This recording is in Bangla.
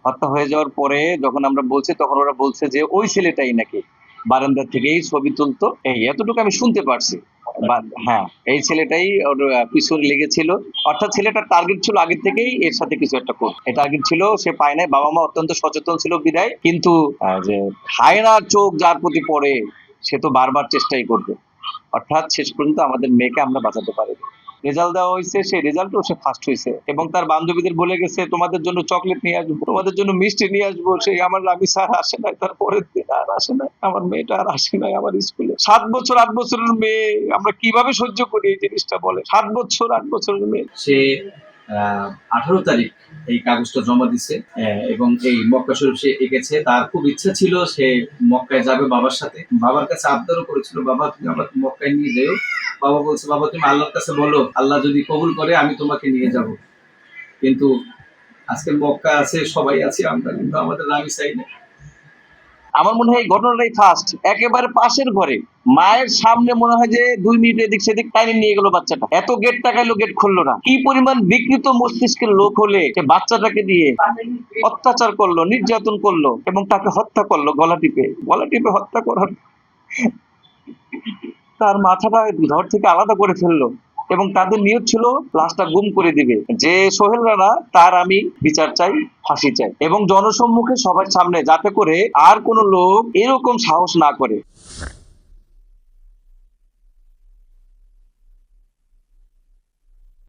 হত্যা হয়ে যাওয়ার পরে যখন আমরা বলছি, তখন ওরা বলছে যে ওই ছেলেটাই নাকি বারান্দা থেকেই ছবি তুলতো। এই এতটুকু আমি শুনতে পারছি। হ্যাঁ, এই ছেলেটাই ওর পিছনে লেগেছিল। অর্থাৎ ছেলেটার টার্গেট ছিল আগের থেকেই এর সাথে কিছু একটা করবে। এই টার্গেট ছিল, সে পায় নাই। বাবা মা অত্যন্ত সচেতন ছিল বিদায়, কিন্তু যে হায়নার চোখ যার প্রতি পড়ে সে তো বারবার চেষ্টাই করবে। অর্থাৎ শেষ পর্যন্ত আমাদের মেয়েকে আমরা বাঁচাতে পারি। রেজাল্ট দেওয়া হয়েছে, সেই রেজাল্টও সে ফার্স্ট হয়েছে এবং তার বান্ধবীদের বলে গেছে তোমাদের জন্য চকলেট নিয়ে আসবো, তোমাদের জন্য মিষ্টি নিয়ে আসবো। সেই আমার রামি স্যার আসে নাই, তার পরের দিন আর আসে নাই, আমার মেয়েটা আর আসে নাই আমার স্কুলে। 7 বছর 8 বছরের মেয়ে, আমরা কিভাবে সহ্য করি এই জিনিসটা বলে। 7 বছর 8 বছরের মেয়ে। সে 18 তারিখ এই কাগজটা জমা দিছে এবং এই মক্কা শরীফ সে এঁকেছে। তার খুব ইচ্ছা ছিল সে মক্কায় যাবে বাবার সাথে। বাবার কাছে আবদারও করেছিল, বাবা তুমি আমাকে মক্কায় নিয়ে যেও। বাবা বলছে, বাবা তুমি আল্লাহর কাছে বলো, আল্লাহ যদি কবুল করে আমি তোমাকে নিয়ে যাব। কিন্তু আজকে মক্কা আছে, সবাই আছি আমরা, কিন্তু আমাদের রামি চাই না। আমার মনে হয় এই ঘটনাটাই ফার্স্ট, একেবারে পাশের ঘরে মায়ের সামনে মনে হয় যে 2 মিনিট এদিক সেদিক টাইনে নিয়ে গেল বাচ্চাটা। এত গেট টাকাইলো, গেট খুললো না। কি পরিমাণ বিকৃত মস্তিষ্কের লোক হলে সে বাচ্চাটাকে দিয়ে অত্যাচার করলো, নির্যাতন করলো এবং তাকে হত্যা করলো গলা টিপে হত্যা করার, তার মাথাটা ঘর থেকে আলাদা করে ফেললো এবং তাদের নিয়ত ছিল লাশটা গুম করে দিবে। যে সোহেল রানা, তার আমি বিচার চাই, ফাঁসি চাই এবং জনসম্মুখে সবার সামনে, যাতে করে আর কোনো লোক এরকম সাহস না করে।